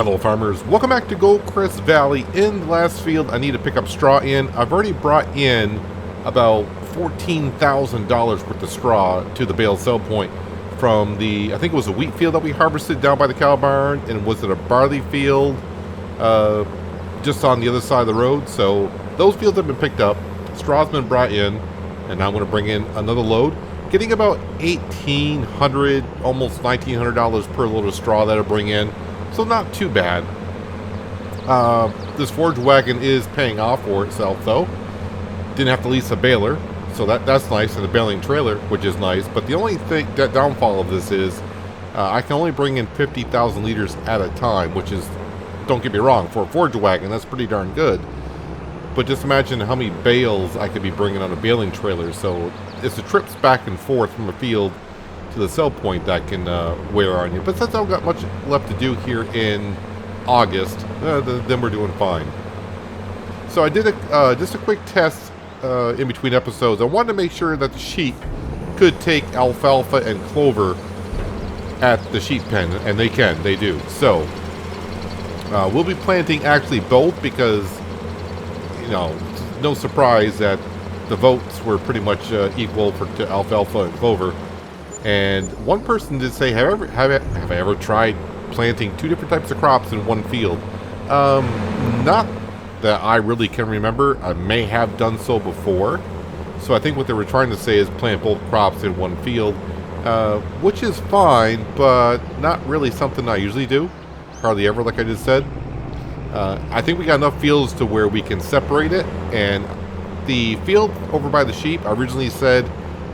Hello farmers, welcome back to Goldcrest Valley. In the last field I need to pick up straw in. I've already brought in about $14,000 worth of straw to the bale sell point from the, I think it was a wheat field that we harvested down by the cow barn, and was it a barley field just on the other side of the road. So those fields have been picked up, straw's been brought in, and now I'm going to bring in another load, getting about $1,800, almost $1,900 per load of straw that I bring in. So not too bad. This forage wagon is paying off for itself though. Didn't have to lease a baler, so that's nice, and a baling trailer, which is nice. But the only thing, that downfall of this is I can only bring in 50,000 liters at a time, which is, don't get me wrong, for a forage wagon that's pretty darn good. But just imagine how many bales I could be bringing on a baling trailer. So it's the trips back and forth from a field to the sell point that can wear on you. But since I've got much left to do here in August, then we're doing fine. So I did just a quick test in between episodes. I wanted to make sure that the sheep could take alfalfa and clover at the sheep pen, and they do. So we'll be planting actually both, because you know, no surprise that the votes were pretty much equal to alfalfa and clover. And one person did say, have I ever tried planting two different types of crops in one field? Not that I really can remember. I may have done so before. So I think what they were trying to say is plant both crops in one field, which is fine, but not really something I usually do. Hardly ever, like I just said. I think we got enough fields to where we can separate it. And the field over by the sheep, I originally said,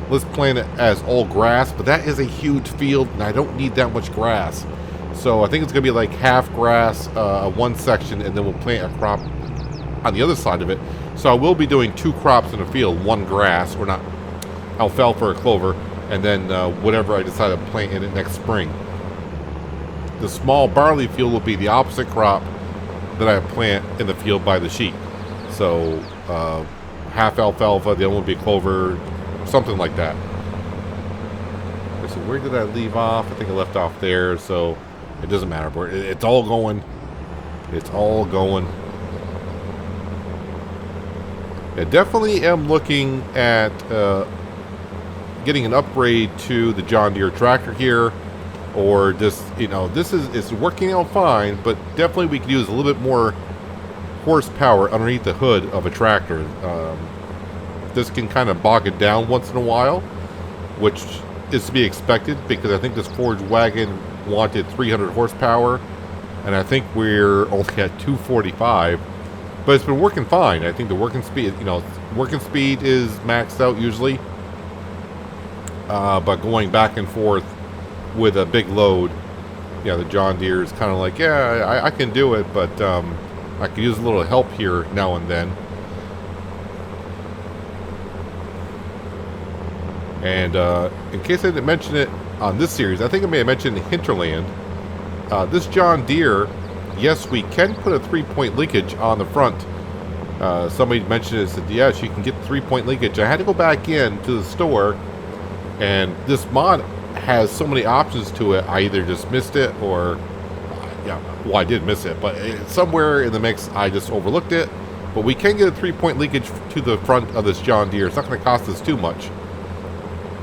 let's plant it as all grass, but that is a huge field and I don't need that much grass. So I think it's going to be like half grass, one section, and then we'll plant a crop on the other side of it. So I will be doing two crops in a field, one grass, or not alfalfa or clover, and then whatever I decide to plant in it next spring. The small barley field will be the opposite crop that I plant in the field by the sheep. So half alfalfa, the other one will be clover, something like that. So where did I leave off? I think I left off there, so it doesn't matter. But it's all going. It's all going. I definitely am looking at getting an upgrade to the John Deere tractor here, or just, you know, it's working out fine, but definitely we could use a little bit more horsepower underneath the hood of a tractor. This can kind of bog it down once in a while, which is to be expected, because I think this forage wagon wanted 300 horsepower, and I think we're only at 245. But it's been working fine. I think the working speed, working speed is maxed out usually. But going back and forth with a big load, the John Deere is kind of like, yeah, I can do it, but I could use a little help here now and then. And in case I didn't mention it on this series, I think I may have mentioned Hinterland. This John Deere, yes, we can put a 3-point linkage on the front. Somebody mentioned it, said, yes, you can get 3-point linkage. I had to go back in to the store, and this mod has so many options to it. I either just missed it, or, I did miss it, but somewhere in the mix I just overlooked it. But we can get a 3-point linkage to the front of this John Deere. It's not going to cost us too much.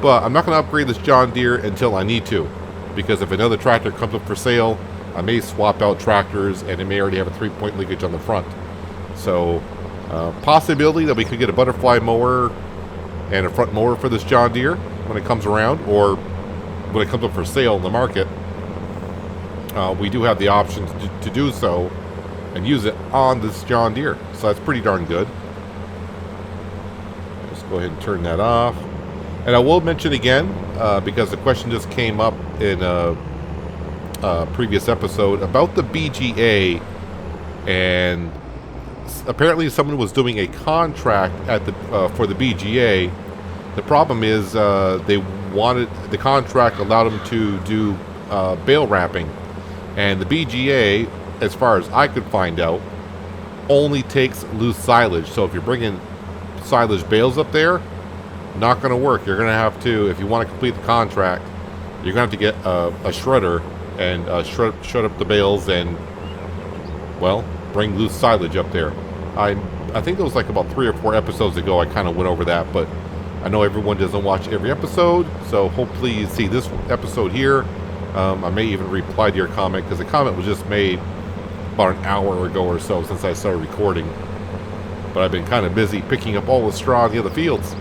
But I'm not going to upgrade this John Deere until I need to, because if another tractor comes up for sale, I may swap out tractors, and it may already have a 3-point linkage on the front. So, possibility that we could get a butterfly mower and a front mower for this John Deere when it comes around, or when it comes up for sale in the market. We do have the option to do so and use it on this John Deere. So that's pretty darn good. Let's go ahead and turn that off. And I will mention again, because the question just came up in a previous episode about the BGA, and apparently someone was doing a contract at the for the BGA. The problem is they wanted, the contract allowed them to do bale wrapping, and the BGA, as far as I could find out, only takes loose silage. So if you're bringing silage bales up there, not going to work. You're going to have to, if you want to complete the contract, you're going to have to get a shredder and shred up the bales and well, bring loose silage up there. I think it was like about 3 or 4 episodes ago I kind of went over that, but I know everyone doesn't watch every episode, so hopefully you see this episode here. I may even reply to your comment, because the comment was just made about an hour ago or so since I started recording. But I've been kind of busy picking up all the straw in the other fields.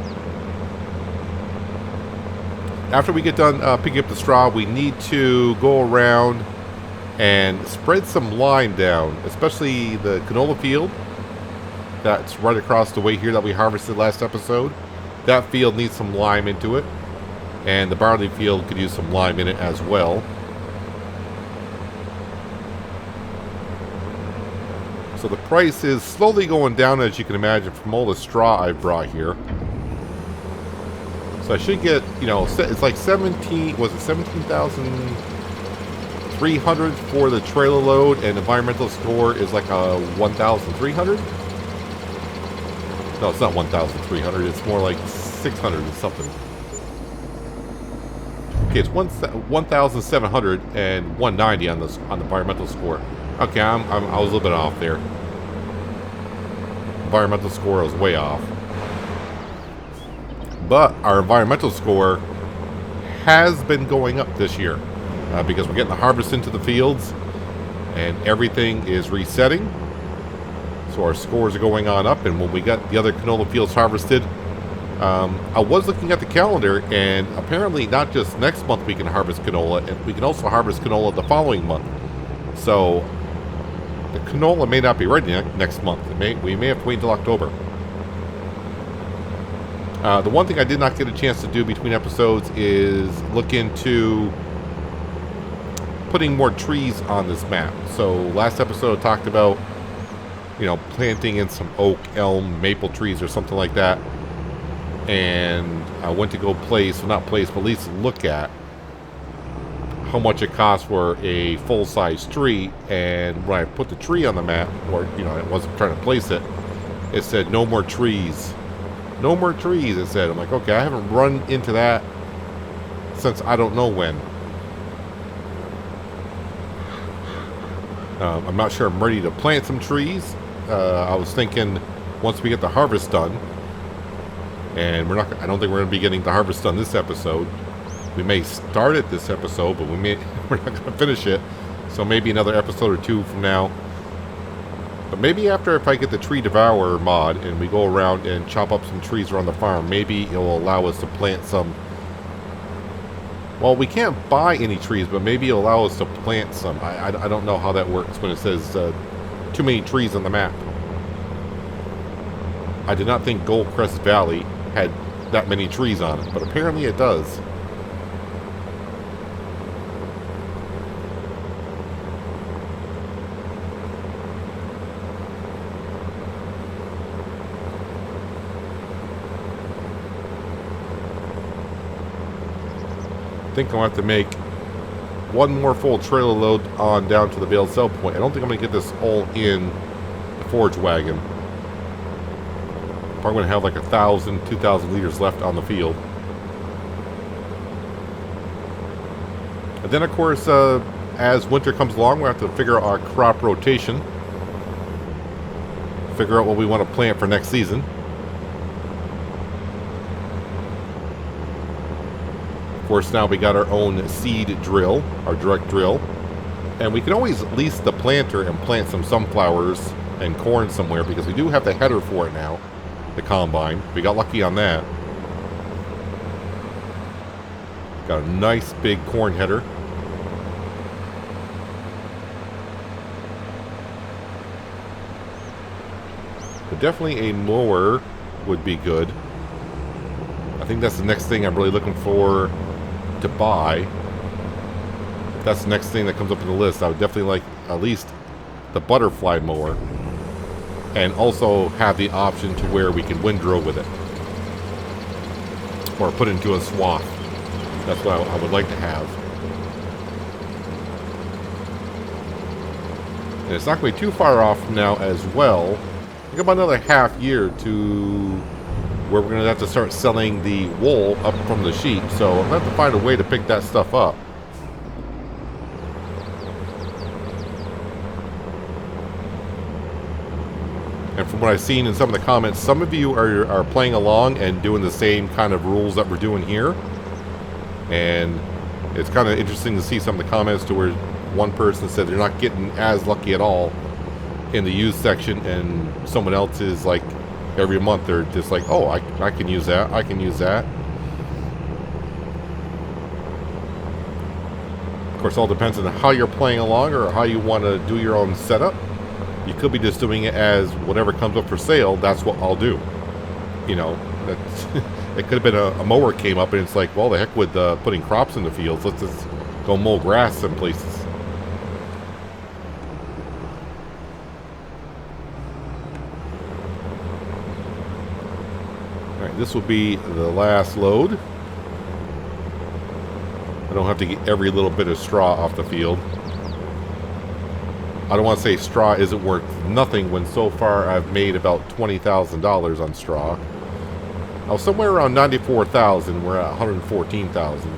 After we get done picking up the straw, we need to go around and spread some lime down, especially the canola field that's right across the way here that we harvested last episode. That field needs some lime into it, and the barley field could use some lime in it as well. So the price is slowly going down, as you can imagine, from all the straw I brought here. So I should get, you know, it's like 17,300 for the trailer load, and environmental score is like a 1,300. No, it's not 1,300. It's more like 600 and something. Okay, it's 1,700 and 190 on the environmental score. Okay, I was a little bit off there. Environmental score was way off. But our environmental score has been going up this year because we're getting the harvest into the fields and everything is resetting. So our scores are going on up, and when we got the other canola fields harvested, I was looking at the calendar, and apparently not just next month we can harvest canola, and we can also harvest canola the following month. So the canola may not be ready next month. We may have to wait until October. The one thing I did not get a chance to do between episodes is look into putting more trees on this map. So last episode I talked about, you know, planting in some oak, elm, maple trees or something like that. And I went to go place, well, not place, but at least look at how much it costs for a full-size tree. And when I put the tree on the map, or, you know, I wasn't trying to place it, it said no more trees. No more trees, it said. I'm like, okay, I haven't run into that since I don't know when. I'm not sure I'm ready to plant some trees. I was thinking once we get the harvest done, and I don't think we're going to be getting the harvest done this episode. We may start it this episode, but we're not going to finish it. So maybe another episode or 2 from now. But maybe after, if I get the tree devourer mod and we go around and chop up some trees around the farm, maybe it'll allow us to plant some. Well, we can't buy any trees, but maybe it'll allow us to plant some. I don't know how that works when it says too many trees on the map. I did not think Goldcrest Valley had that many trees on it, but apparently it does. I think I'll have to make one more full trailer load on down to the baled sell point. I don't think I'm going to get this all in the forage wagon. Probably going to have like 1,000, 2,000 liters left on the field. And then, of course, as winter comes along, we'll have to figure out our crop rotation. Figure out what we want to plant for next season. Of course, now we got our own seed drill, our direct drill. And we can always lease the planter and plant some sunflowers and corn somewhere, because we do have the header for it now. The combine. We got lucky on that. Got a nice big corn header. But definitely a mower would be good. I think that's the next thing I'm really looking for to buy. If that's the next thing that comes up in the list, I would definitely like at least the butterfly mower. And also have the option to where we can windrow with it. Or put into a swath. That's what I would like to have. And it's not going to be too far off from now as well. I think about another half year to where we're going to have to start selling the wool up from the sheep. So I'm going to have to find a way to pick that stuff up. from what I've seen in some of the comments, some of you are playing along and doing the same kind of rules that we're doing here. And it's kind of interesting to see some of the comments to where one person said they're not getting as lucky at all in the used section, and someone else is like every month they're just like, oh, I can use that, I can use that. Of course, all depends on how you're playing along or how you want to do your own setup. You could be just doing it as whatever comes up for sale, that's what I'll do. You know, that's it could have been a mower came up and it's like, well, the heck with putting crops in the fields. Let's just go mow grass some places. All right, this will be the last load. I don't have to get every little bit of straw off the field. I don't want to say straw isn't worth nothing when so far I've made about $20,000 on straw. I was somewhere around 94,000. We're at 114,000.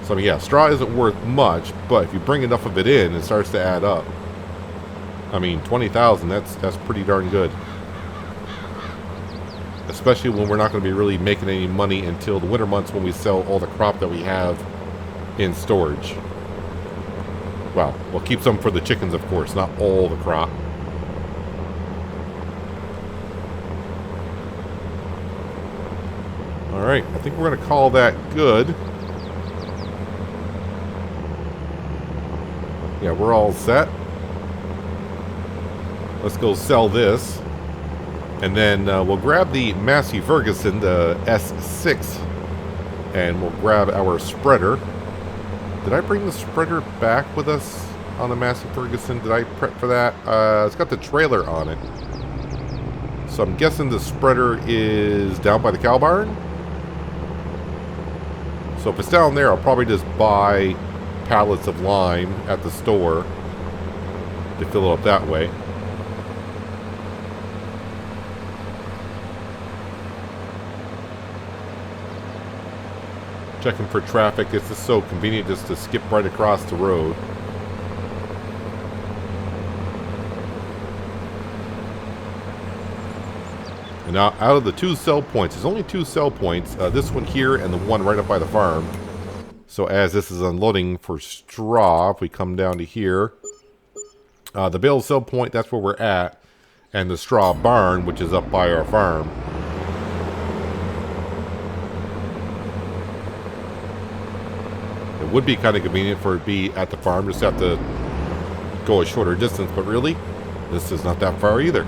So I mean, yeah, straw isn't worth much, but if you bring enough of it in, it starts to add up. I mean, 20,000. That's pretty darn good. Especially when we're not going to be really making any money until the winter months when we sell all the crop that we have in storage. Well, we'll keep some for the chickens, of course, not all the crop. Alright, I think we're going to call that good. Yeah, we're all set. Let's go sell this. And then we'll grab the Massey Ferguson, the S6, and we'll grab our spreader. Did I bring the spreader back with us on the Massey Ferguson? Did I prep for that? It's got the trailer on it. So I'm guessing the spreader is down by the cow barn. So if it's down there, I'll probably just buy pallets of lime at the store to fill it up that way. Checking for traffic. It's just so convenient just to skip right across the road. And now, out of the two sell points, there's only two sell points. This one here and the one right up by the farm. So as this is unloading for straw, if we come down to here, the bale sell point, that's where we're at. And the straw barn, which is up by our farm. It would be kind of convenient for it to be at the farm, just have to go a shorter distance, but really, this is not that far either.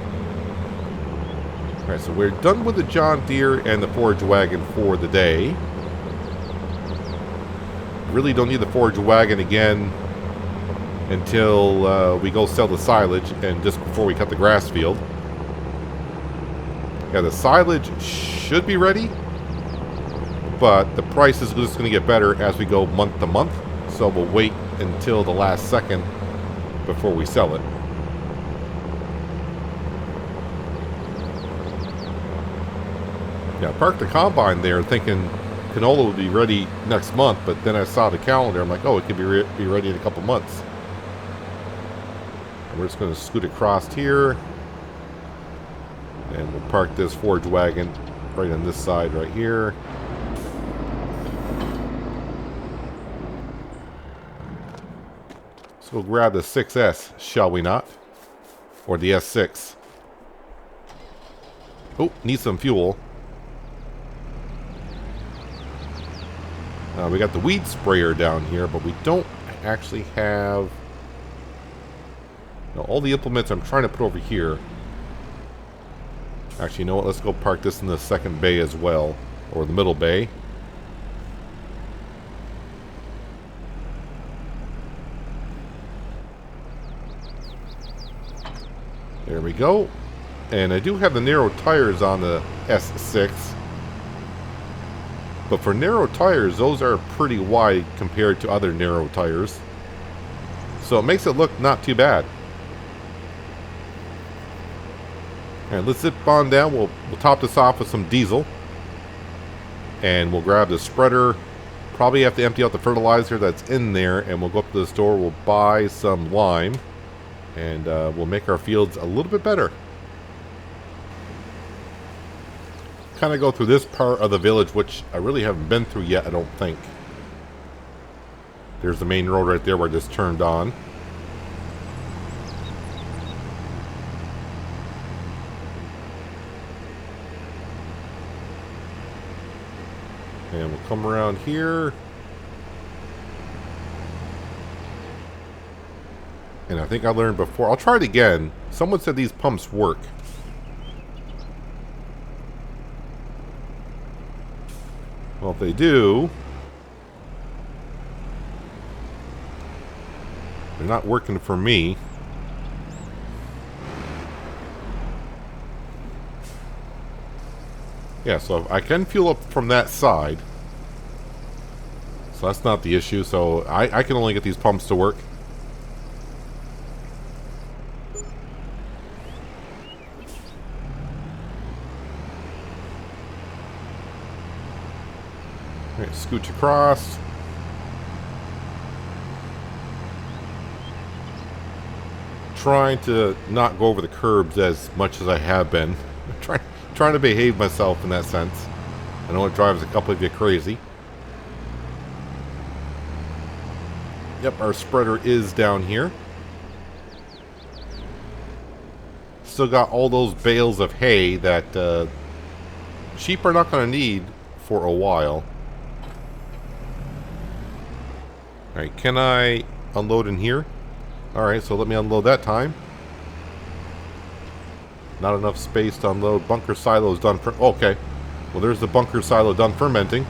Alright, so we're done with the John Deere and the forage wagon for the day. Really don't need the forage wagon again until we go sell the silage and just before we cut the grass field. Yeah, the silage should be ready, but the price is just going to get better as we go month to month. So we'll wait until the last second before we sell it. Yeah, I parked the combine there thinking canola would be ready next month, but then I saw the calendar. I'm like, oh, it could be ready in a couple months. And we're just going to scoot across here. And we'll park this forage wagon right on this side right here. So we'll grab the 6S, shall we not? Or the S6. Oh, need some fuel. We got the weed sprayer down here, but we don't actually have... No, all the implements I'm trying to put over here. Actually, you know what? Let's go park this in the second bay as well. Or the middle bay. There we go. And I do have the narrow tires on the S6. But for narrow tires, those are pretty wide compared to other narrow tires. So it makes it look not too bad. Alright, let's zip on down. We'll top this off with some diesel. And we'll grab the spreader. Probably have to empty out the fertilizer that's in there. And we'll go up to the store. We'll buy some lime. And we'll make our fields a little bit better. kind of go through this part of the village, which I really haven't been through yet, I don't think. There's the main road right there where I just turned on. And we'll come around here. And I think I learned before. I'll try it again. Someone said these pumps work. Well, if they do, they're not working for me. Yeah, so I can fuel up from that side. So that's not the issue. So I can only get these pumps to work. Alright, scooch across. Trying to not go over the curbs as much as I have been. Trying to behave myself in that sense. I know it drives a couple of you crazy. Yep, our spreader is down here. Still got all those bales of hay that sheep are not going to need for a while. Alright, can I unload in here? Alright, so let me unload that time. Not enough space to unload. Bunker silos done for... Okay. Well, there's the bunker silo done fermenting.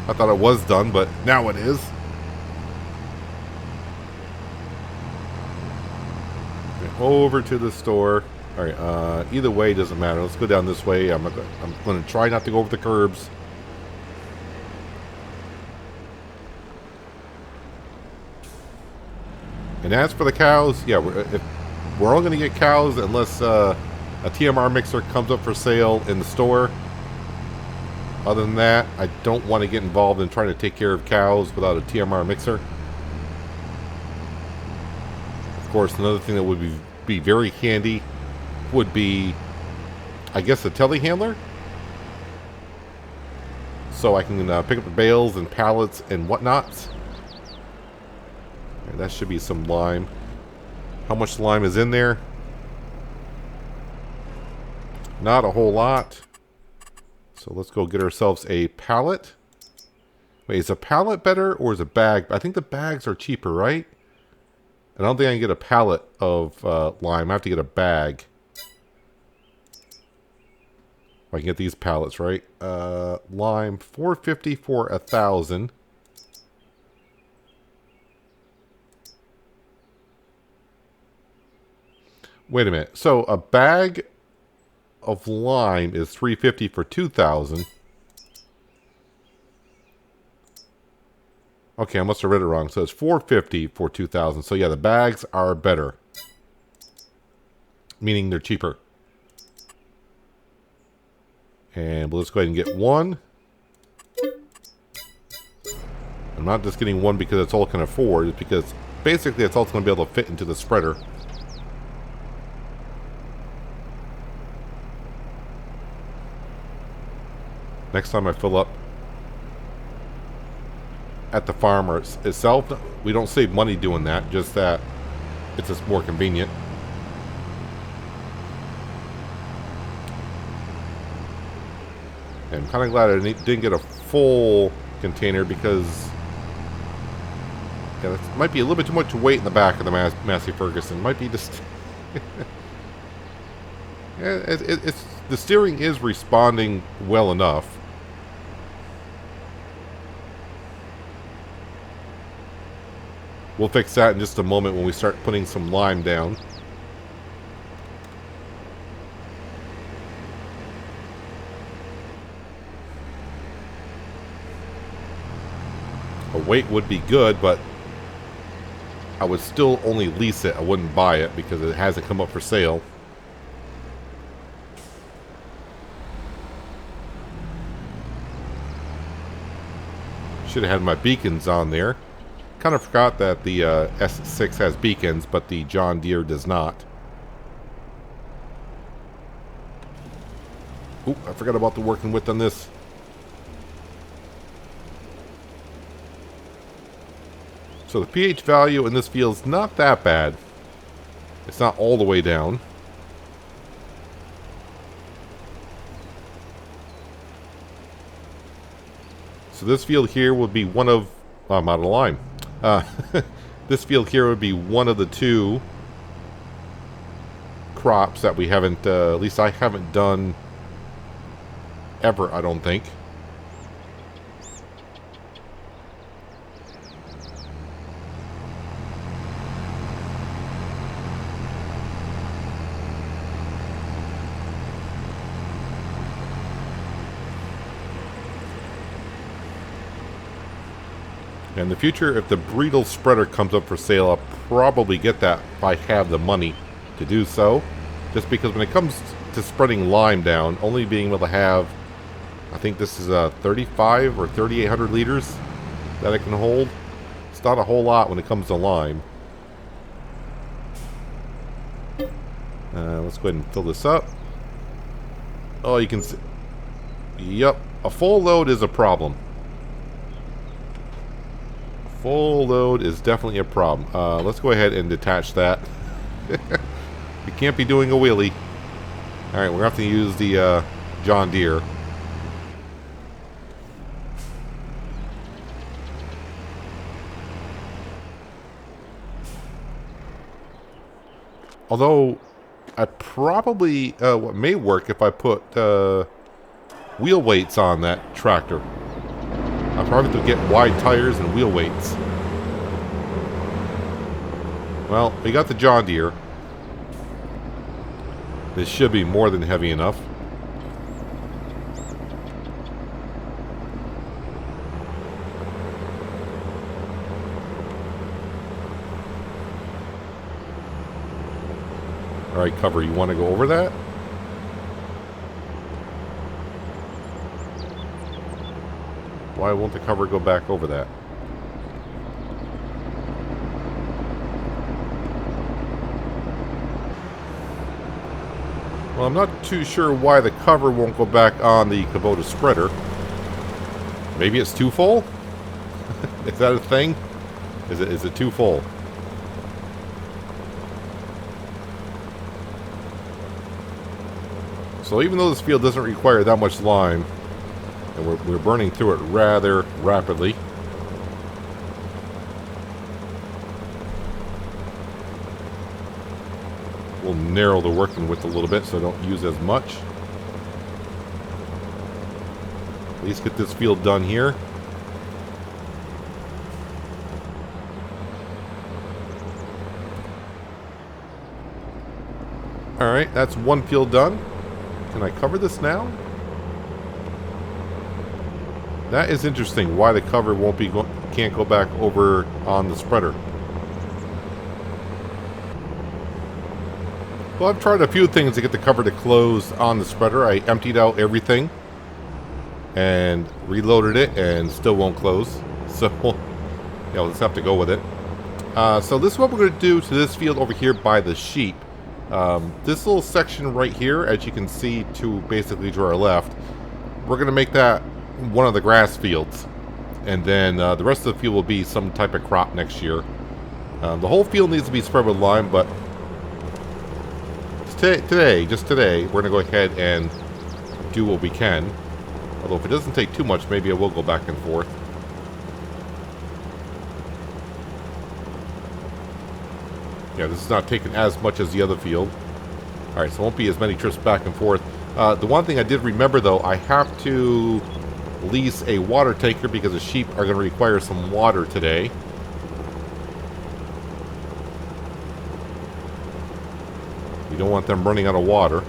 I thought it was done, but now it is. Okay, over to the store. Alright, either way doesn't matter. Let's go down this way. I'm going to try not to go over the curbs. And as for the cows, yeah, we're all going to get cows unless a TMR mixer comes up for sale in the store. Other than that, I don't want to get involved in trying to take care of cows without a TMR mixer. Of course, another thing that would be very handy would be, I guess, a telehandler. So I can pick up the bales and pallets and whatnots. That should be some lime. How much lime is in there? Not a whole lot. So let's go get ourselves a pallet. Wait, is a pallet better or is a bag? I think the bags are cheaper, right? I don't think I can get a pallet of lime. I have to get a bag. I can get these pallets, right? Lime, $4.50 for 1,000. Wait a minute. So a bag of lime is $3.50 for 2,000. Okay, I must have read it wrong. So it's $4.50 for 2,000. So yeah, the bags are better, meaning they're cheaper. And let's go ahead and get one. I'm not just getting one because that's all I can afford. It's because basically that's all it's going to be able to fit into the spreader. Next time I fill up at the farm itself, we don't save money doing that, just that it's just more convenient. And I'm kind of glad I didn't get a full container because yeah, it might be a little bit too much weight in the back of the Massey Ferguson. Might be just... yeah, it's the steering is responding well enough. We'll fix that in just a moment when we start putting some lime down. A weight would be good, but I would still only lease it. I wouldn't buy it because it hasn't come up for sale. Should have had my beacons on there. Kind of forgot that the S6 has beacons, but the John Deere does not. Oop, I forgot about the working width on this. So the pH value in this field is not that bad. It's not all the way down. So this field here would be one of... Oh, I'm out of line. This field here would be one of the two crops that we haven't, at least I haven't done ever, I don't think. In the future, if the Breedle spreader comes up for sale, I'll probably get that if I have the money to do so. Just because when it comes to spreading lime down, only being able to have, I think this is 35 or 3,800 liters that it can hold. It's not a whole lot when it comes to lime. Let's go ahead and fill this up. Oh, you can see. Yep, a full load is a problem. Full load is definitely a problem. Let's go ahead and detach that. We can't be doing a wheelie. Alright, we're going to have to use the John Deere. Although, I probably, what may work if I put wheel weights on that tractor. I'll probably have to get wide tires and wheel weights. Well, we got the John Deere. This should be more than heavy enough. Alright, cover, you want to go over that? Why won't the cover go back over that? Well, I'm not too sure why the cover won't go back on the Kubota spreader. Maybe it's too full? Is that a thing? Is it too full? So even though this field doesn't require that much lime, and we're burning through it rather rapidly. We'll narrow the working width a little bit so I don't use as much. At least get this field done here. Alright, that's one field done. Can I cover this now? That is interesting, why the cover can't go back over on the spreader. Well, I've tried a few things to get the cover to close on the spreader. I emptied out everything and reloaded it and still won't close. So, yeah, we'll just have to go with it. So this is what we're going to do to this field over here by the sheep. This little section right here, as you can see basically to our left, we're going to make that one of the grass fields, and then the rest of the field will be some type of crop next year. The whole field needs to be spread with lime, but just today, we're going to go ahead and do what we can. Although if it doesn't take too much, maybe I will go back and forth. Yeah, this is not taking as much as the other field. Alright, so it won't be as many trips back and forth. The one thing I did remember, though, I have to lease a water tanker because the sheep are going to require some water today. We don't want them running out of water.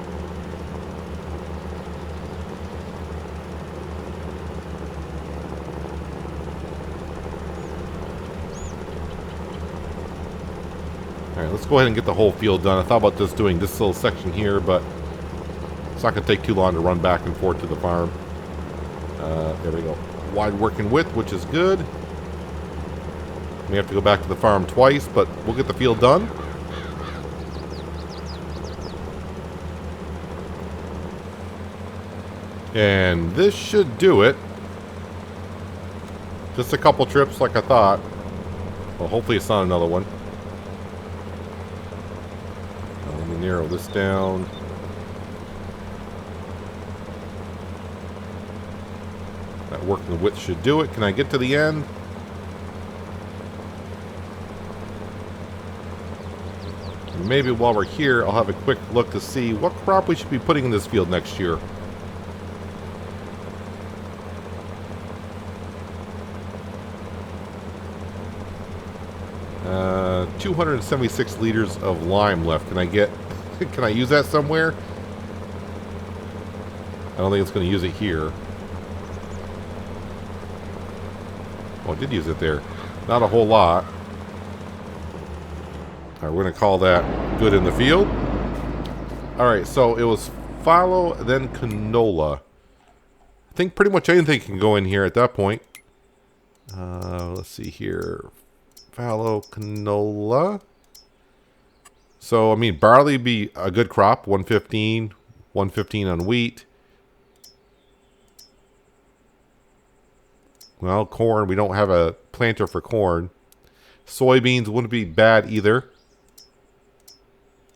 Alright, let's go ahead and get the whole field done. I thought about just doing this little section here, but it's not going to take too long to run back and forth to the farm. There we go. Wide working width, which is good. We have to go back to the farm twice, but we'll get the field done. And this should do it. Just a couple trips like I thought. Well, hopefully it's not another one. Let me narrow this down. That working width should do it. Can I get to the end? Maybe while we're here, I'll have a quick look to see what crop we should be putting in this field next year. Uh, 276 liters of lime left. Can I get... Can I use that somewhere? I don't think it's going to use it here. Oh, I did use it there. Not a whole lot. Alright, we're going to call that good in the field. Alright, so it was fallow, then canola. I think pretty much anything can go in here at that point. Let's see here. Fallow, canola. So, I mean, barley would be a good crop. 115. 115 on wheat. Well, corn. We don't have a planter for corn. Soybeans wouldn't be bad either.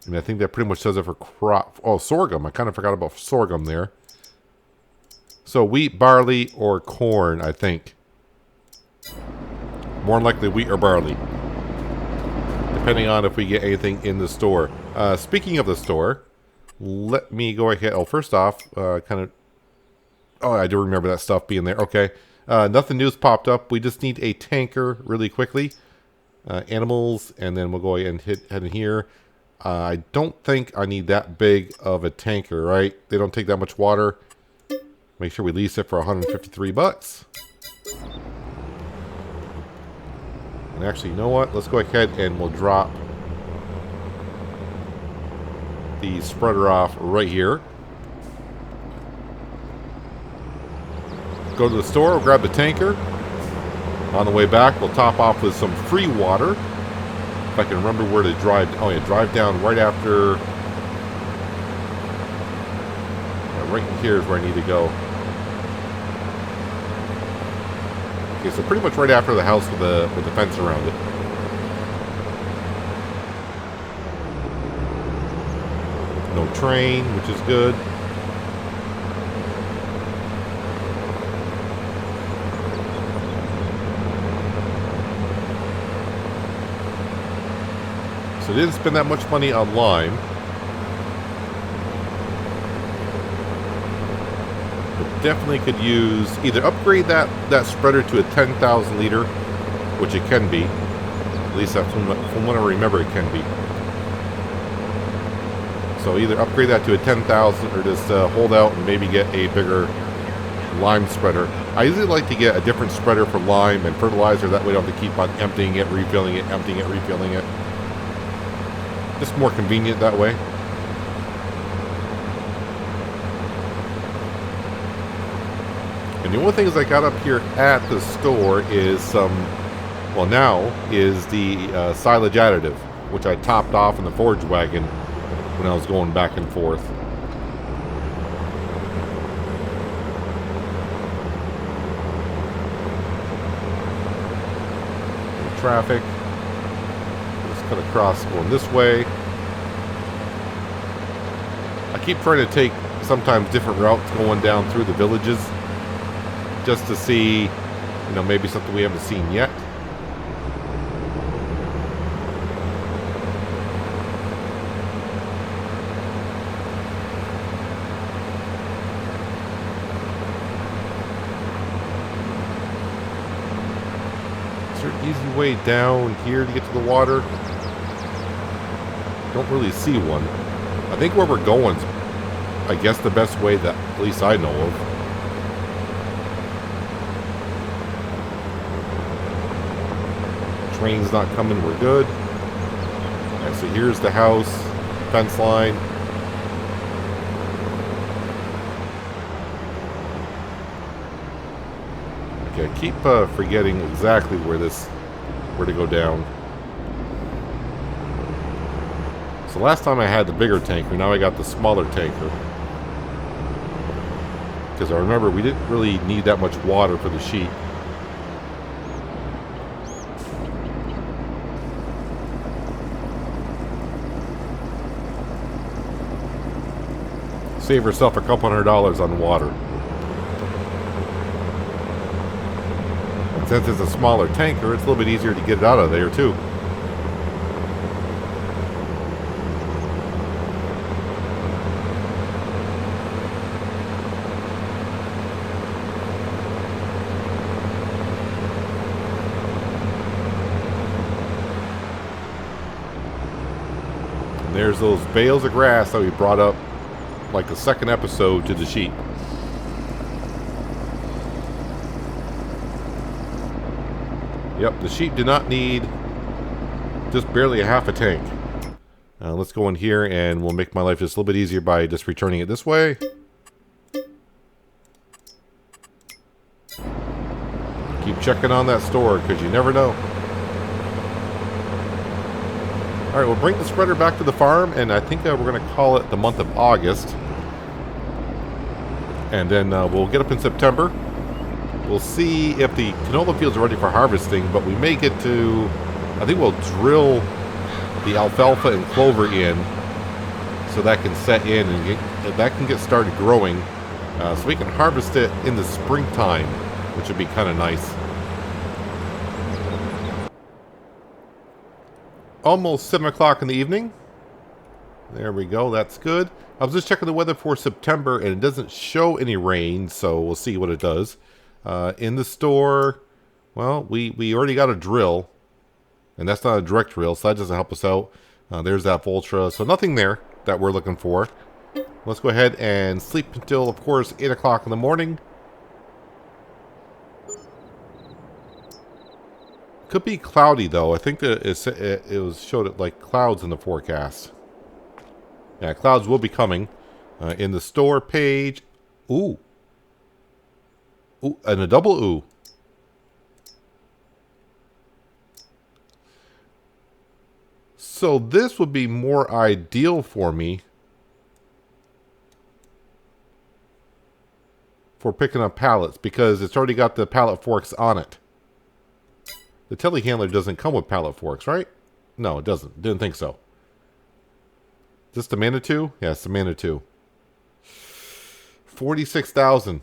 And I think that pretty much does it for crop. Oh, sorghum. I kind of forgot about sorghum there. So wheat, barley, or corn, I think. More than likely wheat or barley. Depending on if we get anything in the store. Speaking of the store, let me go ahead. Oh, first off, kind of... Oh, I do remember that stuff being there. Okay. Nothing new's popped up. We just need a tanker really quickly. Animals, and then we'll go ahead and head in here. I don't think I need that big of a tanker, right? They don't take that much water. Make sure we lease it for 153 bucks. And actually, you know what? Let's go ahead and we'll drop the spreader off right here. Go to the store, we'll grab the tanker. On the way back, we'll top off with some free water. If I can remember where to drive. Oh yeah, drive down right after. Yeah, right in here is where I need to go. Okay, so pretty much right after the house with the fence around it. No train, which is good. So didn't spend that much money on lime. But definitely could use, either upgrade that spreader to a 10,000 liter, which it can be. At least from what I remember it can be. So either upgrade that to a 10,000 or just hold out and maybe get a bigger lime spreader. I usually like to get a different spreader for lime and fertilizer. That way I don't have to keep on emptying it, refilling it, emptying it, refilling it. Just more convenient that way. And the only things I got up here at the store is some, well now, is the silage additive, which I topped off in the forage wagon when I was going back and forth. Traffic. Cut across going this way. I keep trying to take sometimes different routes going down through the villages just to see, you know, maybe something we haven't seen yet. Is there an easy way down here to get to the water? Don't really see one. I think where we're going is, I guess, the best way that at least I know of. Train's not coming, we're good. Okay, so here's the house, fence line. Okay, I keep forgetting exactly where to go down. So last time I had the bigger tanker, now I got the smaller tanker. Because I remember we didn't really need that much water for the sheep. Save herself a couple $100 on water. And since it's a smaller tanker, it's a little bit easier to get it out of there too. And there's those bales of grass that we brought up like the second episode to the sheep. Yep, the sheep did not need just barely a half a tank. Let's go in here and we'll make my life just a little bit easier by just returning it this way. Keep checking on that store because you never know. Alright, we'll bring the spreader back to the farm, and I think we're going to call it the month of August. And then we'll get up in September. We'll see if the canola fields are ready for harvesting, but we may get to... I think we'll drill the alfalfa and clover in so that can set in and that can get started growing. So we can harvest it in the springtime, which would be kind of nice. Almost 7 o'clock in the evening. There we go, that's good. I was just checking the weather for September, and it doesn't show any rain, so we'll see what it does. In the store, well, we already got a drill, and that's not a direct drill, so that doesn't help us out. There's that Voltra, so nothing there that we're looking for. Let's go ahead and sleep until, of course, 8 o'clock in the morning. Could be cloudy, though. I think that it was showed it like clouds in the forecast. Yeah, clouds will be coming. In the store page. Ooh. Ooh, and a double ooh. So this would be more ideal for me for picking up pallets because it's already got the pallet forks on it. The telehandler doesn't come with pallet forks, right? No, it doesn't. Didn't think so. Is this the Manitou? Yeah, it's the Manitou. 46,000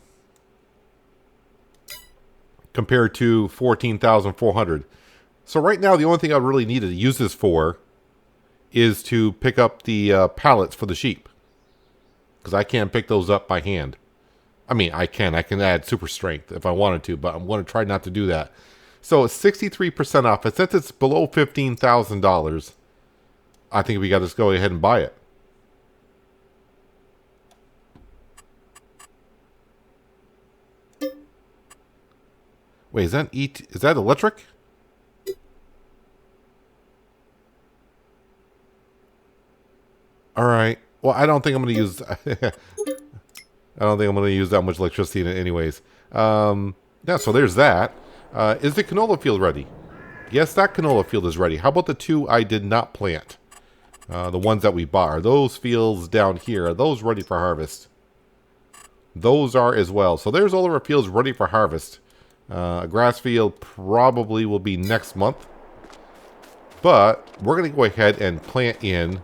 compared to 14,400. So right now, the only thing I really need to use this for is to pick up the pallets for the sheep, because I can't pick those up by hand. I mean, I can add super strength if I wanted to, but I'm going to try not to do that. So it's 63% off. And since it's below $15,000, I think we got to just go ahead and buy it. Wait, is that electric? All right. Well, I don't think I'm going to use. I don't think I'm going to use that much electricity in it, anyways. Yeah. So there's that. Is the canola field ready? Yes, that canola field is ready. How about the two I did not plant? The ones that we bought. Are those fields down here? Are those ready for harvest? Those are as well. So there's all of our fields ready for harvest. A grass field probably will be next month. But we're going to go ahead and plant in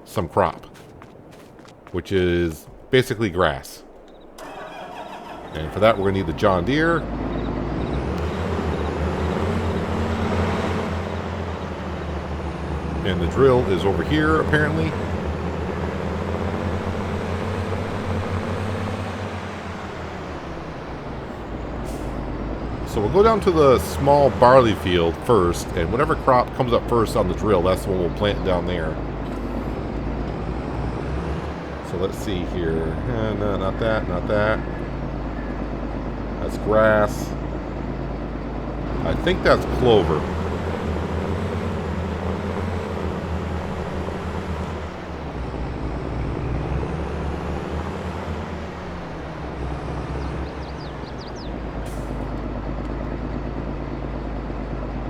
some crop, which is basically grass. And for that, we're going to need the John Deere. And the drill is over here, apparently. So we'll go down to the small barley field first, and whatever crop comes up first on the drill, that's the one we'll plant down there. So let's see here. No, not that, not that. That's grass. I think that's clover.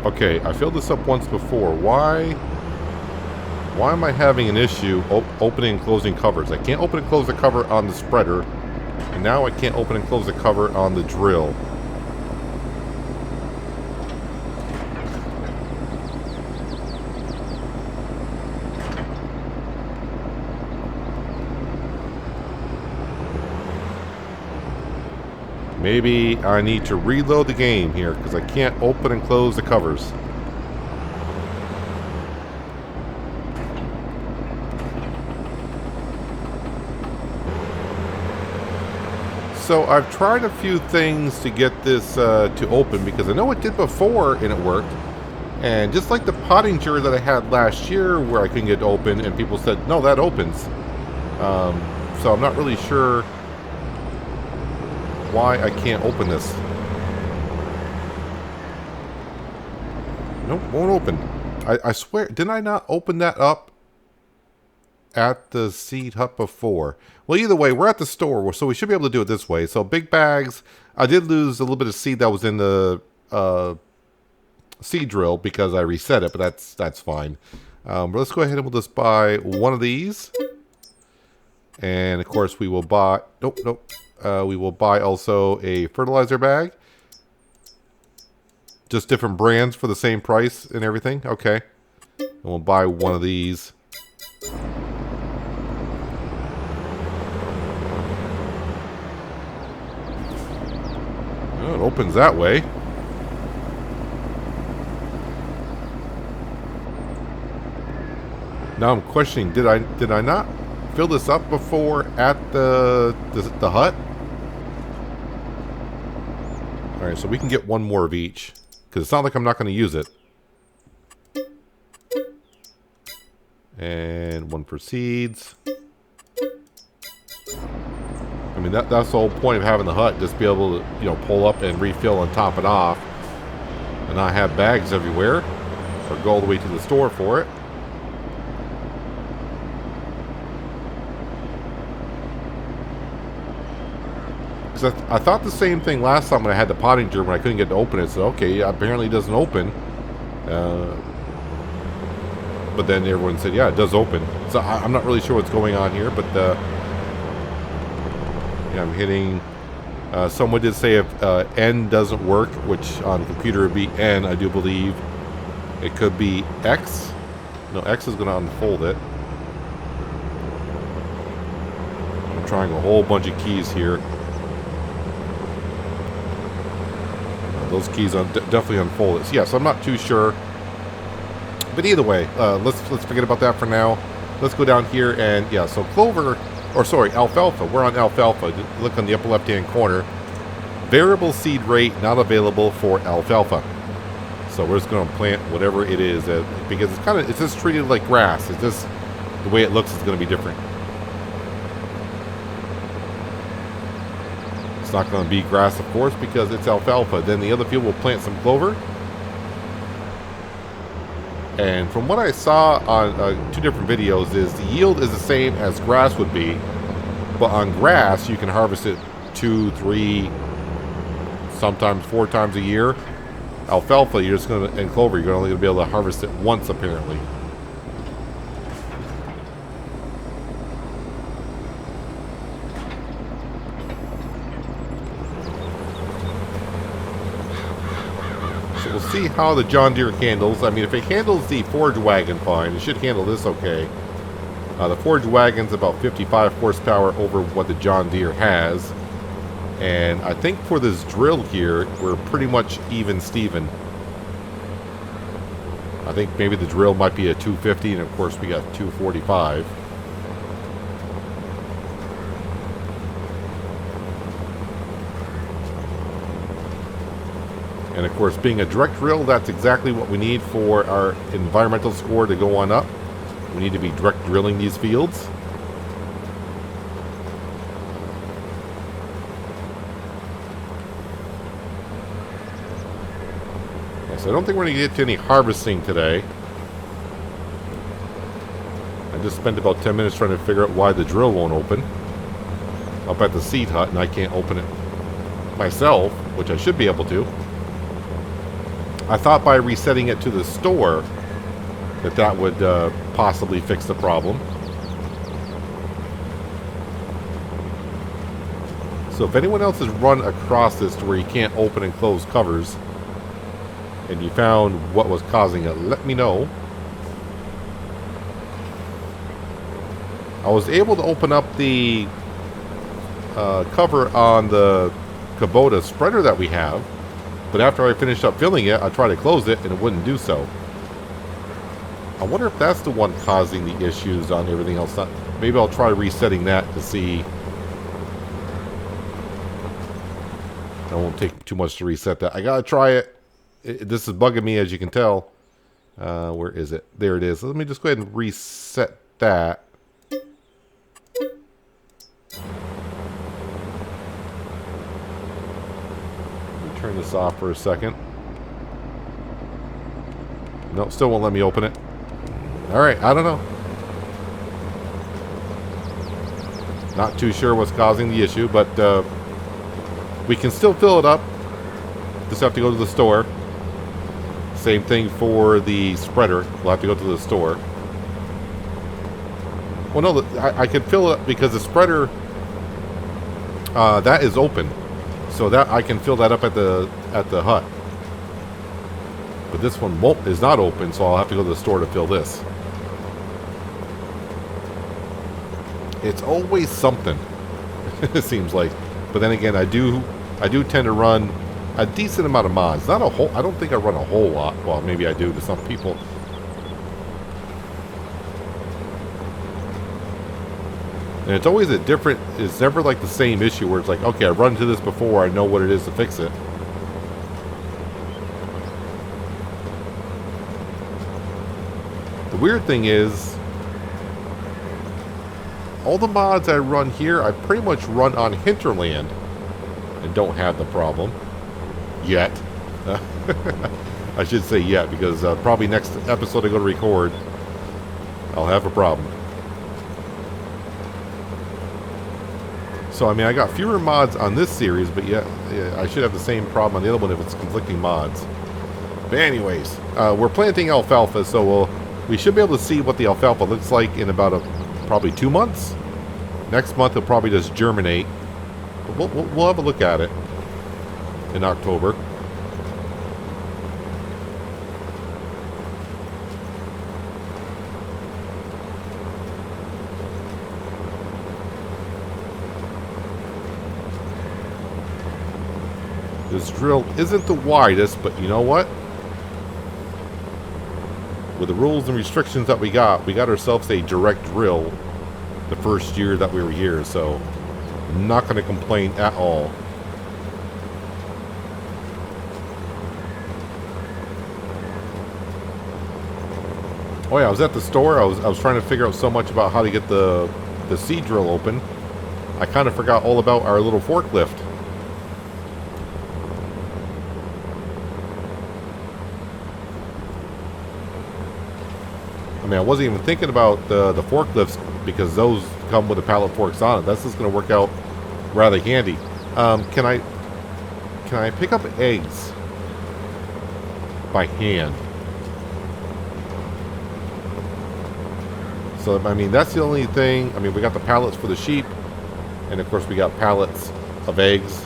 Okay, I filled this up once before. Why am I having an issue opening and closing covers? I can't open and close the cover on the spreader, and now I can't open and close the cover on the drill. Maybe I need to reload the game here because I can't open and close the covers. So I've tried a few things to get this to open because I know it did before and it worked. And just like the pottinger that I had last year where I couldn't get it open and people said, no, that opens. So I'm not really sure why I can't open this. Nope, won't open. I swear, didn't I not open that up at the seed hut before? Well, either way, we're at the store, so we should be able to do it this way. So big bags. I did lose a little bit of seed that was in the seed drill because I reset it, but that's fine. But let's go ahead and we'll just buy one of these. And of course we will buy, we will buy also a fertilizer bag. Just different brands for the same price and everything. Okay. And we'll buy one of these. Oh, it opens that way. Now I'm questioning, did I not fill this up before at the hut? Alright, so we can get one more of each. Because it's not like I'm not going to use it. And one for seeds. I mean, that's the whole point of having the hut. Just be able to, you know, pull up and refill and top it off. And not have bags everywhere. Or go all the way to the store for it. Because I thought the same thing last time when I had the pottinger when I couldn't get to open it. So, okay, apparently it doesn't open. But then everyone said, yeah, it does open. So I'm not really sure what's going on here. But, yeah, I'm hitting... someone did say if N doesn't work, which on the computer would be N, I do believe. It could be X. No, X is going to unfold it. I'm trying a whole bunch of keys here. Those keys definitely unfold it. So, yes, I'm not too sure. But either way, let's forget about that for now. Let's go down here and, yeah, so clover, or sorry, alfalfa. We're on alfalfa. Look on the upper left-hand corner. Variable seed rate not available for alfalfa. So we're just going to plant whatever it is because it's just treated like grass. It's just the way it looks is going to be different. It's not going to be grass, of course, because it's alfalfa. Then the other field will plant some clover. And from what I saw on two different videos is the yield is the same as grass would be. But on grass, you can harvest it 2, 3, sometimes 4 times a year. Alfalfa, you're just going to, and clover, you're only going to be able to harvest it once, apparently. So we'll see how the John Deere handles. I mean, if it handles the forage wagon fine, it should handle this okay. The forage wagon's about 55 horsepower over what the John Deere has. And I think for this drill here, we're pretty much even Steven. I think maybe the drill might be a 250, and of course we got 245. And of course, being a direct drill, that's exactly what we need for our environmental score to go on up. We need to be direct drilling these fields. So I don't think we're going to get to any harvesting today. I just spent about 10 minutes trying to figure out why the drill won't open. Up at the seed hut, and I can't open it myself, which I should be able to. I thought by resetting it to the store that would possibly fix the problem. So if anyone else has run across this to where you can't open and close covers, and you found what was causing it, let me know. I was able to open up the cover on the Kubota spreader that we have, but after I finished up filling it, I tried to close it and it wouldn't do so. I wonder if that's the one causing the issues on everything else. Maybe I'll try resetting that to see. It won't take too much to reset that. I gotta try it. This is bugging me, as you can tell. Where is it? There it is. Let me just go ahead and reset that. Turn this off for a second. No, still won't let me open it. Alright, I don't know. Not too sure what's causing the issue, but we can still fill it up. Just have to go to the store. Same thing for the spreader. We'll have to go to the store. Well, no, I can fill it because the spreader, that is open. So that I can fill that up at the hut. But this one is not open, so I'll have to go to the store to fill this. It's always something. It seems like. But then again, I do tend to run a decent amount of mods. Not a whole. I don't think I run a whole lot. Well, maybe I do to some people. And it's always a different, it's never like the same issue where it's like, okay, I've run into this before, I know what it is to fix it. The weird thing is, all the mods I run here, I pretty much run on hinterland and don't have the problem. Yet. I should say yet, because probably next episode I go to record, I'll have a problem. So, I mean, I got fewer mods on this series, but yeah, I should have the same problem on the other one if it's conflicting mods. But anyways, we're planting alfalfa, so we should be able to see what the alfalfa looks like in about probably 2 months. Next month, it'll probably just germinate. But we'll have a look at it in October. This drill isn't the widest, but you know what? With the rules and restrictions that we got ourselves a direct drill the first year that we were here, so I'm not going to complain at all. Oh yeah, I was at the store. I was trying to figure out so much about how to get the seed drill open. I kind of forgot all about our little forklift. I mean, I wasn't even thinking about the forklifts because those come with the pallet forks on it. That's just going to work out rather handy. Can I pick up eggs by hand? So, I mean, that's the only thing. I mean, we got the pallets for the sheep, and of course we got pallets of eggs,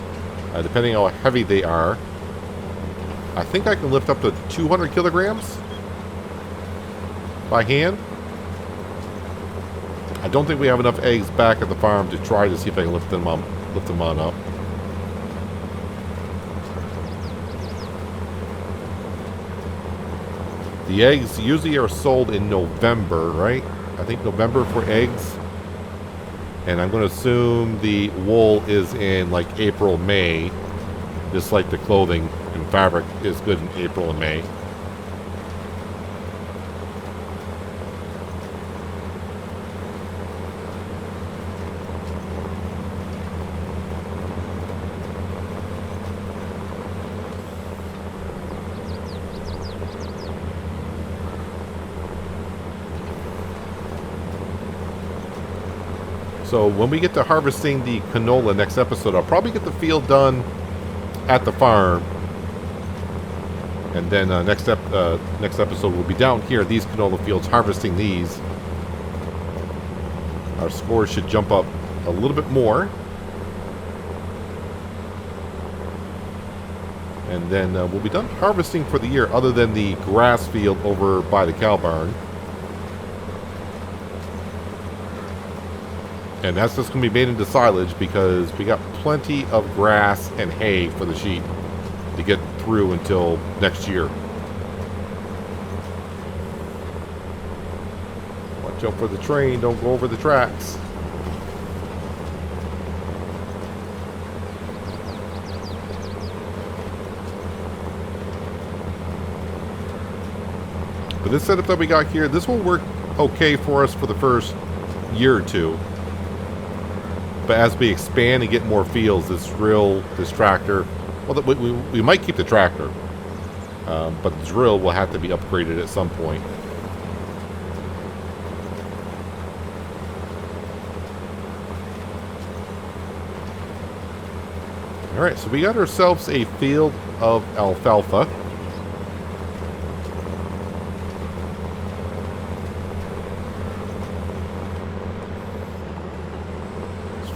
depending on how heavy they are. I think I can lift up to 200 kilograms by hand. I don't think we have enough eggs back at the farm to try to see if I can lift them on up. The eggs usually are sold in November, right? I think November for eggs. And I'm going to assume the wool is in like April, May. Just like the clothing and fabric is good in April and May. So when we get to harvesting the canola next episode, I'll probably get the field done at the farm. And then next episode we'll be down here, these canola fields, harvesting these. Our scores should jump up a little bit more. And then we'll be done harvesting for the year, other than the grass field over by the cow barn. And that's just going to be made into silage because we got plenty of grass and hay for the sheep to get through until next year. Watch out for the train, don't go over the tracks. But this setup that we got here, this will work okay for us for the first year or two. But as we expand and get more fields, this drill, this tractor, well, we might keep the tractor, but the drill will have to be upgraded at some point. All right, so we got ourselves a field of alfalfa.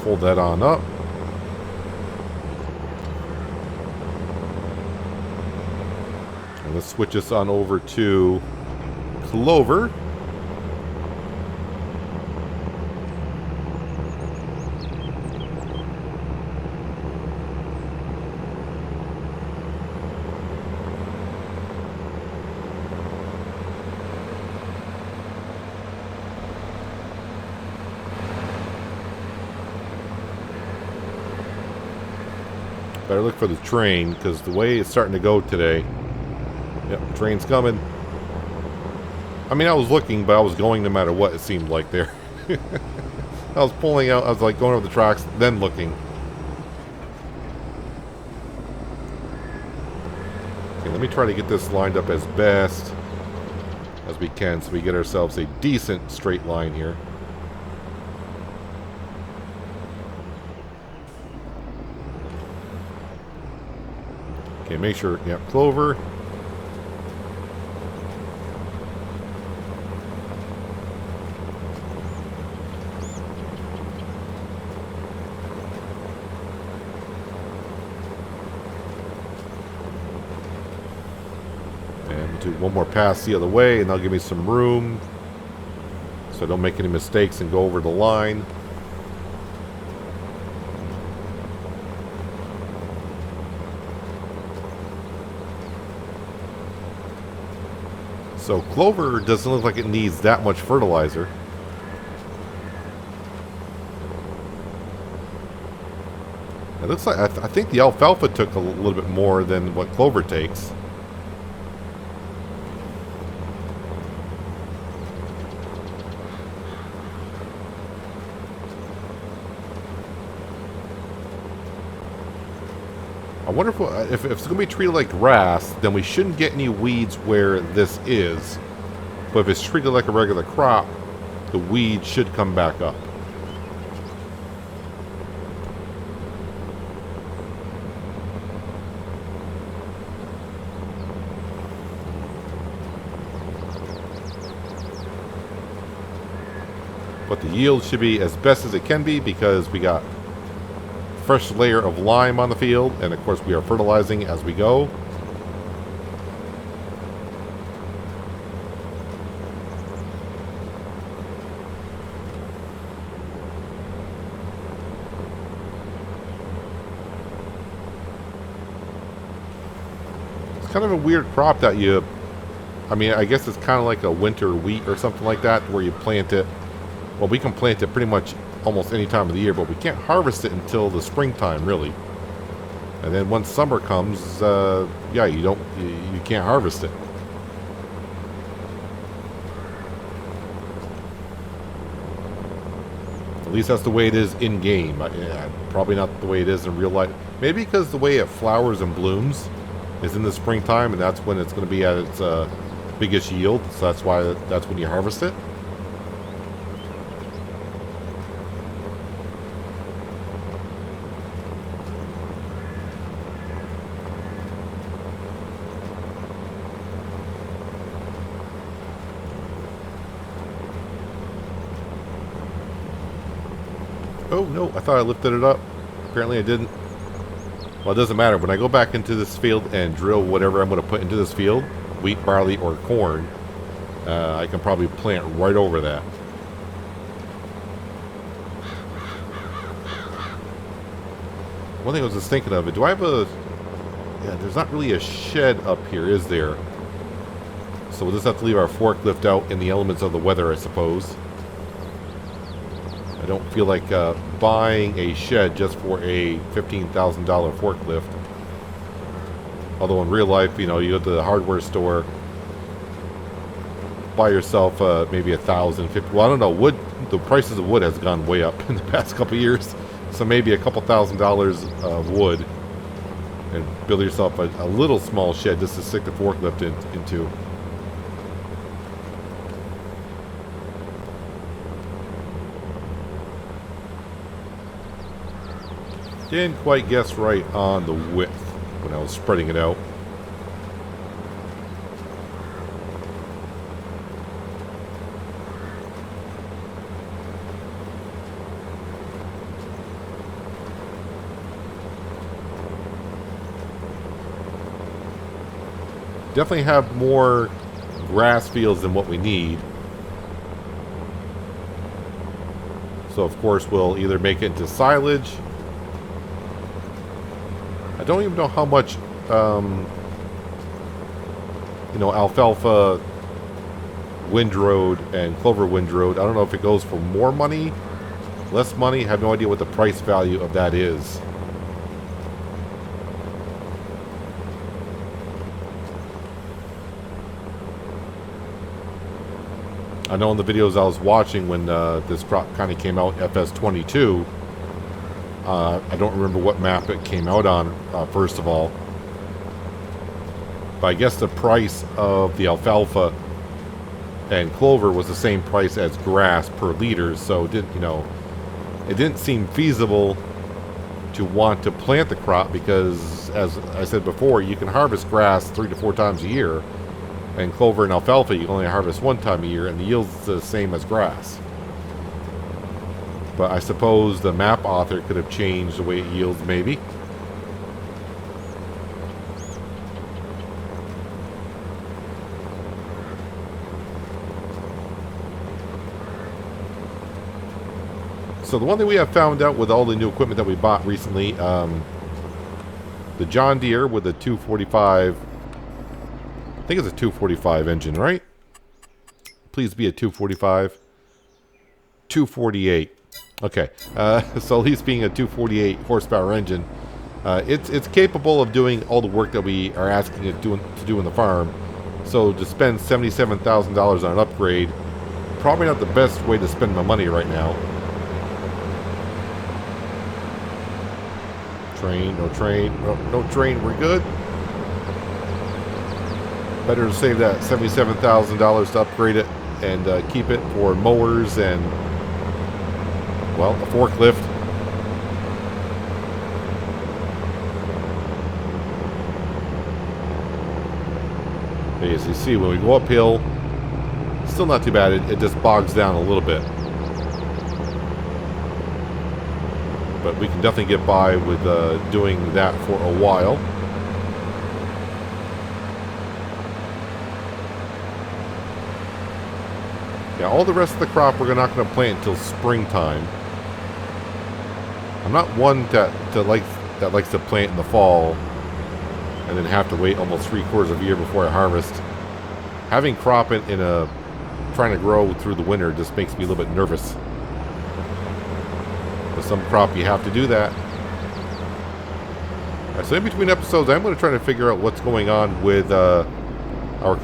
Fold that on up. And let's switch this on over to clover. Better look for the train, because the way it's starting to go today. Yep, train's coming. I mean, I was looking, but I was going no matter what, it seemed like there. I was pulling out, I was like going over the tracks, then looking. Okay, let me try to get this lined up as best as we can so we get ourselves a decent straight line here. Okay, make sure, yeah, clover. And we'll do one more pass the other way, and that'll give me some room so I don't make any mistakes and go over the line. So clover doesn't look like it needs that much fertilizer. It looks like, I think the alfalfa took a little bit more than what clover takes. I wonder if it's going to be treated like grass, then we shouldn't get any weeds where this is. But if it's treated like a regular crop, the weeds should come back up. But the yield should be as best as it can be because we got fresh layer of lime on the field, and of course we are fertilizing as we go. It's kind of a weird crop that you, I mean, I guess it's kind of like a winter wheat or something like that, where you plant it. Well, we can plant it pretty much almost any time of the year, but we can't harvest it until the springtime, really. And then once summer comes, yeah, you can't harvest it. At least that's the way it is in game. Probably not the way it is in real life. Maybe because the way it flowers and blooms is in the springtime, and that's when it's going to be at its biggest yield. So that's when you harvest it. Oh, no, I thought I lifted it up. Apparently I didn't. Well, it doesn't matter. When I go back into this field and drill whatever I'm going to put into this field, wheat, barley, or corn, I can probably plant right over that. One thing I was just thinking of, do I have a... Yeah, there's not really a shed up here, is there? So we'll just have to leave our forklift out in the elements of the weather, I suppose. I don't feel like buying a shed just for a $15,000 forklift. Although in real life, you know, you go to the hardware store, buy yourself maybe $1,050. Well, I don't know. Wood, the prices of wood has gone way up in the past couple of years. So maybe a couple $1,000s of wood, and build yourself a little small shed just to stick the forklift into. Didn't quite guess right on the width when I was spreading it out. Definitely have more grass fields than what we need. So of course we'll either make it into silage. I don't even know how much, you know, alfalfa windrowed and clover windrowed. I don't know if it goes for more money, less money. I have no idea what the price value of that is. I know in the videos I was watching when this crop kind of came out, FS22, I don't remember what map it came out on, first of all. But I guess the price of the alfalfa and clover was the same price as grass per liter, so it didn't, you know, it didn't seem feasible to want to plant the crop because, as I said before, you can harvest grass 3 to 4 times a year, and clover and alfalfa you can only harvest 1 time a year, and the yield's the same as grass. But I suppose the map author could have changed the way it yields, maybe. So the one thing we have found out with all the new equipment that we bought recently, the John Deere with the 245, I think it's a 245 engine, right? Please be a 245. 248. Okay, so at least being a 248 horsepower engine, it's capable of doing all the work that we are asking it to do in the farm. So to spend $77,000 on an upgrade, probably not the best way to spend my money right now. Train, no train, no train, we're good. Better to save that $77,000 to upgrade it and keep it for mowers and, well, a forklift. As you see, when we go uphill, still not too bad. It just bogs down a little bit. But we can definitely get by with doing that for a while. Yeah, all the rest of the crop we're not going to plant until springtime. I'm not one that likes to plant in the fall and then have to wait almost 3/4 of a year before I harvest. Having crop trying to grow through the winter just makes me a little bit nervous. With some crop, you have to do that. Right, so in between episodes, I'm going to try to figure out what's going on with our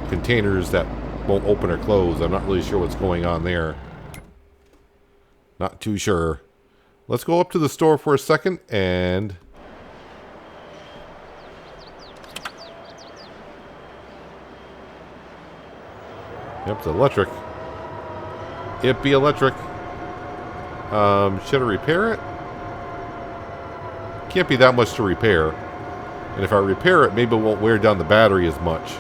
containers that won't open or close. I'm not really sure what's going on there. Not too sure. Let's go up to the store for a second and... Yep, it's electric. It be electric. Should I repair it? Can't be that much to repair. And if I repair it, maybe it won't wear down the battery as much.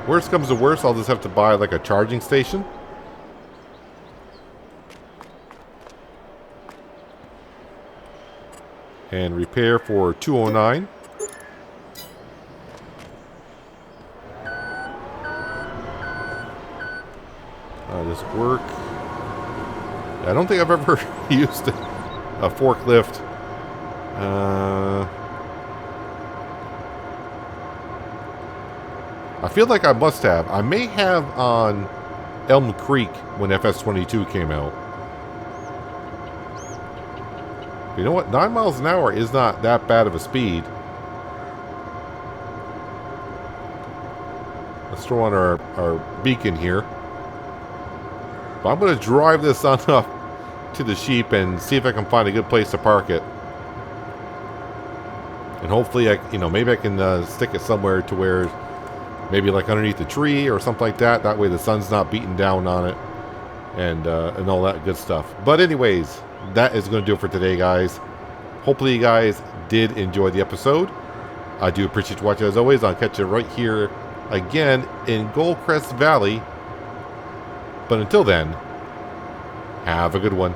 Worst comes to worst, I'll just have to buy like a charging station. And repair for 209. Does it work? I don't think I've ever used a forklift. I feel like I must have. I may have on Elm Creek when FS22 came out. But you know what? 9 miles an hour is not that bad of a speed. Let's throw on our beacon here. But I'm going to drive this on up to the sheep and see if I can find a good place to park it. And hopefully, maybe I can stick it somewhere to where, maybe like underneath the tree or something like that. That way the sun's not beating down on it and all that good stuff. But anyways, that is going to do it for today, guys. Hopefully you guys did enjoy the episode. I do appreciate you watching as always. I'll catch you right here again in Goldcrest Valley. But until then, have a good one.